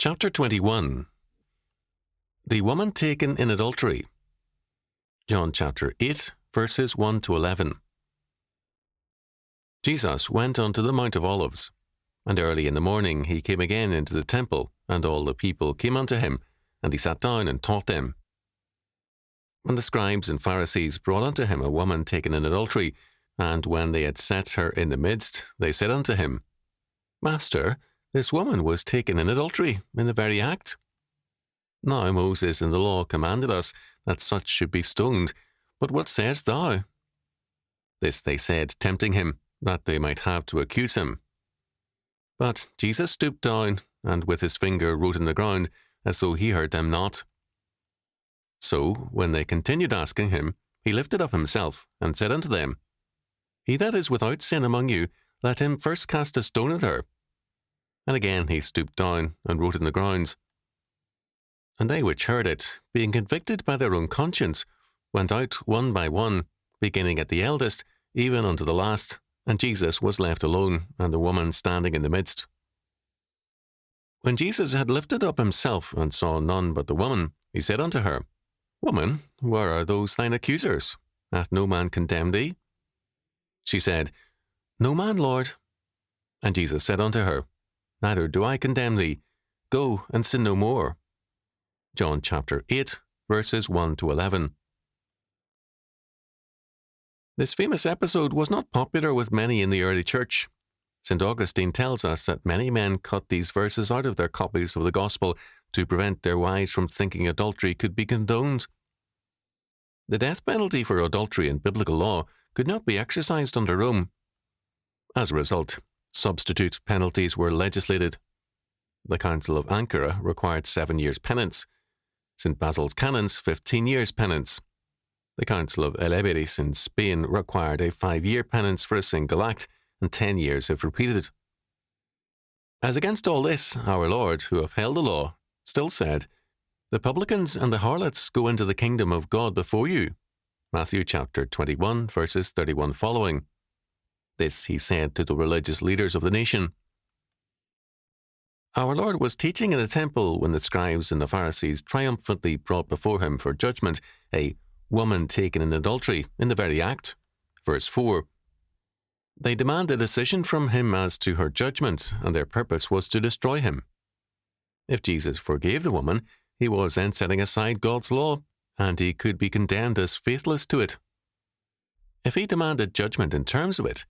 Chapter 21. The woman taken in adultery. John chapter 8, verses 1 to 11. Jesus went unto the Mount of Olives, and early in the morning he came again into the temple, and all the people came unto him, and he sat down and taught them. And the scribes and Pharisees brought unto him a woman taken in adultery, and when they had set her in the midst, they said unto him, Master, this woman was taken in adultery, in the very act. Now Moses in the law commanded us that such should be stoned, but what sayest thou? This they said, tempting him, that they might have to accuse him. But Jesus stooped down, and with his finger wrote in the ground, as though he heard them not. So, when they continued asking him, he lifted up himself, and said unto them, He that is without sin among you, let him first cast a stone at her. And again he stooped down, and wrote in the ground. And they which heard it, being convicted by their own conscience, went out one by one, beginning at the eldest, even unto the last, and Jesus was left alone, and the woman standing in the midst. When Jesus had lifted up himself, and saw none but the woman, he said unto her, Woman, where are those thine accusers? Hath no man condemned thee? She said, No man, Lord. And Jesus said unto her, Neither do I condemn thee. Go, and sin no more. John chapter 8, verses 1 to 11. This famous episode was not popular with many in the early church. St. Augustine tells us that many men cut these verses out of their copies of the Gospel to prevent their wives from thinking adultery could be condoned. The death penalty for adultery in biblical law could not be exercised under Rome. As a result, substitute penalties were legislated. The Council of Ankara required 7 years penance. St. Basil's canons 15 years penance. The Council of Eleberis in Spain required a 5-year penance for a single act, and 10 years if repeated. As against all this, our Lord, who upheld the law, still said, The publicans and the harlots go into the kingdom of God before you. Matthew chapter 21, verses 31 following. This he said to the religious leaders of the nation. Our Lord was teaching in the temple when the scribes and the Pharisees triumphantly brought before him for judgment a woman taken in adultery in the very act. Verse 4. They demanded a decision from him as to her judgment, and their purpose was to destroy him. If Jesus forgave the woman, he was then setting aside God's law, and he could be condemned as faithless to it. If he demanded judgment in terms of it,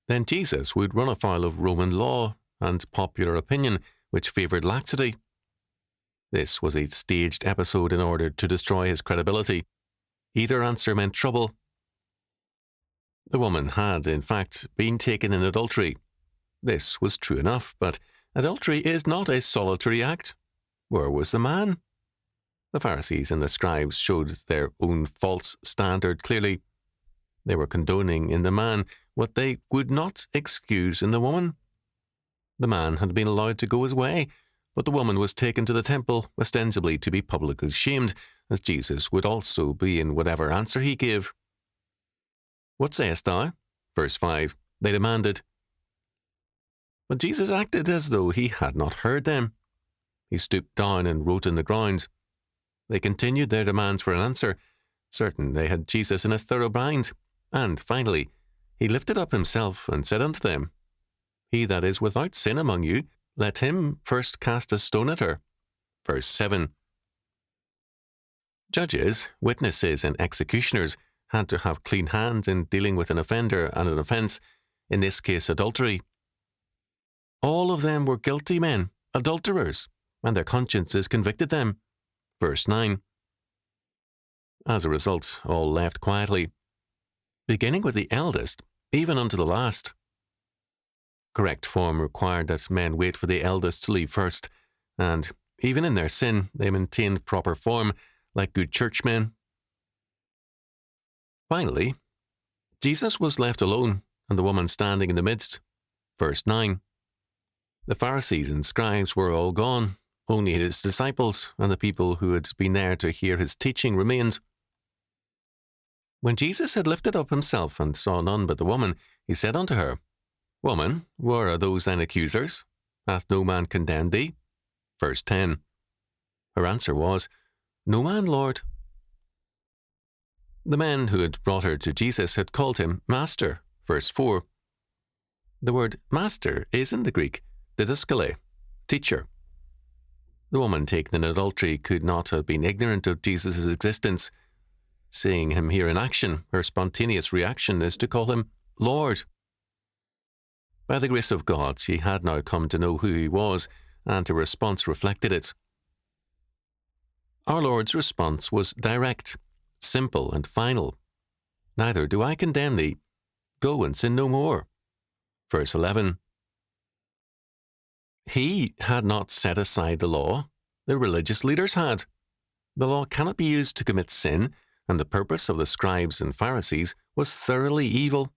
then Jesus would run afoul of Roman law and popular opinion, which favoured laxity. This was a staged episode in order to destroy his credibility. Either answer meant trouble. The woman had, in fact, been taken in adultery. This was true enough, but adultery is not a solitary act. Where was the man? The Pharisees and the scribes showed their own false standard clearly. They were condoning in the man what they would not excuse in the woman. The man had been allowed to go his way, but the woman was taken to the temple, ostensibly to be publicly shamed, as Jesus would also be in whatever answer he gave. What sayest thou? Verse 5, they demanded. But Jesus acted as though he had not heard them. He stooped down and wrote in the ground. They continued their demands for an answer, certain they had Jesus in a thorough bind. And finally, he lifted up himself and said unto them, He that is without sin among you, let him first cast a stone at her. Verse 7. Judges, witnesses, and executioners had to have clean hands in dealing with an offender and an offence, in this case adultery. All of them were guilty men, adulterers, and their consciences convicted them. Verse 9. As a result, all left quietly, beginning with the eldest, even unto the last. Correct form required that men wait for the eldest to leave first, and, even in their sin, they maintained proper form, like good churchmen. Finally, Jesus was left alone, and the woman standing in the midst. Verse 9. The Pharisees and scribes were all gone. Only his disciples and the people who had been there to hear his teaching remained. When Jesus had lifted up himself and saw none but the woman, he said unto her, Woman, where are those thine accusers? Hath no man condemned thee? Verse 10. Her answer was, "No man, Lord." The men who had brought her to Jesus had called him Master. Verse 4. The word master is in the Greek didaskale, teacher. The woman taken in adultery could not have been ignorant of Jesus' existence. Seeing him here in action, her spontaneous reaction is to call him Lord. By the grace of God, she had now come to know who he was, and her response reflected it. Our Lord's response was direct, simple, and final. "Neither do I condemn thee. Go and sin no more." Verse 11. He had not set aside the law. The religious leaders had. The law cannot be used to commit sin, and the purpose of the scribes and Pharisees was thoroughly evil.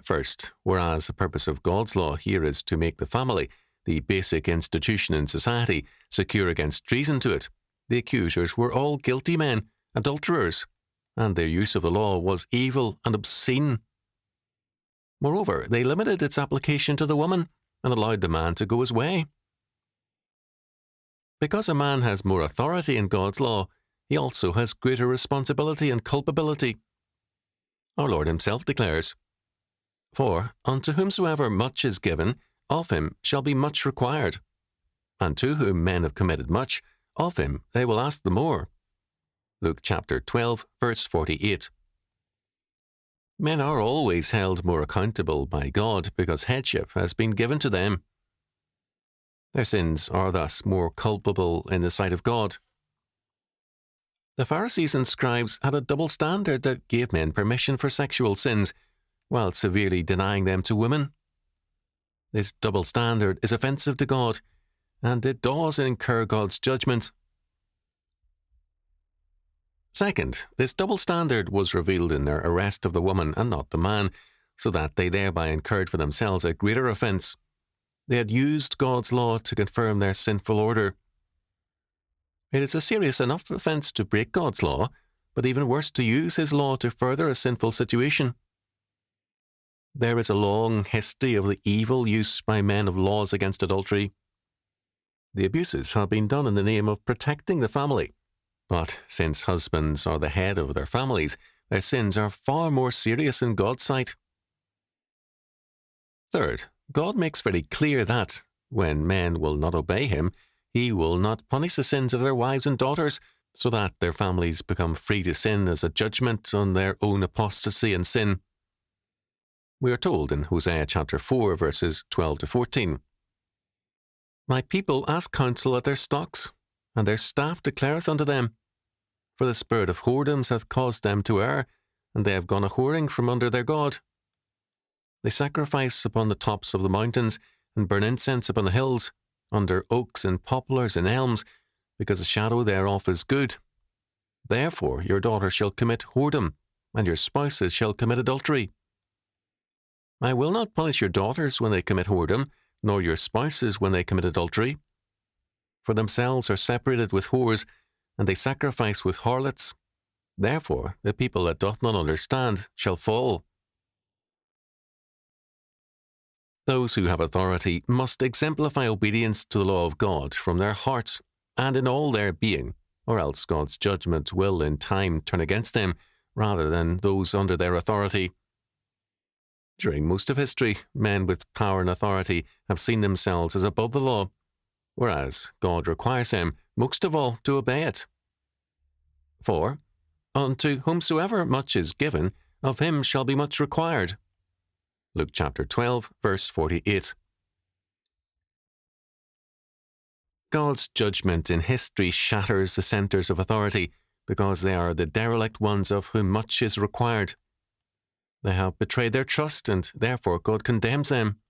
First, whereas the purpose of God's law here is to make the family, the basic institution in society, secure against treason to it, the accusers were all guilty men, adulterers, and their use of the law was evil and obscene. Moreover, they limited its application to the woman and allowed the man to go his way. Because a man has more authority in God's law, he also has greater responsibility and culpability. Our Lord himself declares, "For unto whomsoever much is given, of him shall be much required. And to whom men have committed much, of him they will ask the more." Luke chapter 12, verse 48. Men are always held more accountable by God because headship has been given to them. Their sins are thus more culpable in the sight of God. The Pharisees and scribes had a double standard that gave men permission for sexual sins, while severely denying them to women. This double standard is offensive to God, and it does incur God's judgment. Second, this double standard was revealed in their arrest of the woman and not the man, so that they thereby incurred for themselves a greater offence. They had used God's law to confirm their sinful order. It is a serious enough offence to break God's law, but even worse to use his law to further a sinful situation. There is a long history of the evil use by men of laws against adultery. The abuses have been done in the name of protecting the family. But since husbands are the head of their families, their sins are far more serious in God's sight. Third, God makes very clear that, when men will not obey him, he will not punish the sins of their wives and daughters, so that their families become free to sin as a judgment on their own apostasy and sin. We are told in Hosea chapter 4, verses 12 to 14. "My people ask counsel at their stocks, and their staff declareth unto them. For the spirit of whoredoms hath caused them to err, and they have gone a whoring from under their God. They sacrifice upon the tops of the mountains, and burn incense upon the hills, under oaks and poplars and elms, because the shadow thereof is good. Therefore your daughters shall commit whoredom, and your spouses shall commit adultery. I will not punish your daughters when they commit whoredom, nor your spouses when they commit adultery. For themselves are separated with whores, and they sacrifice with harlots. Therefore the people that doth not understand shall fall." Those who have authority must exemplify obedience to the law of God from their hearts and in all their being, or else God's judgment will in time turn against them rather than those under their authority. During most of history, men with power and authority have seen themselves as above the law, whereas God requires them, most of all, to obey it. For, unto whomsoever much is given, of him shall be much required. Luke chapter 12, verse 48. God's judgment in history shatters the centres of authority because they are the derelict ones of whom much is required. They have betrayed their trust, and therefore God condemns them.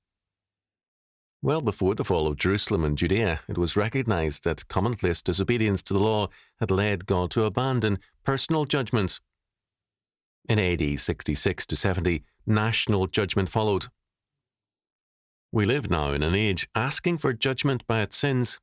Well before the fall of Jerusalem and Judea, it was recognized that commonplace disobedience to the law had led God to abandon personal judgments. In AD 66 to 70, national judgment followed. We live now in an age asking for judgment by its sins.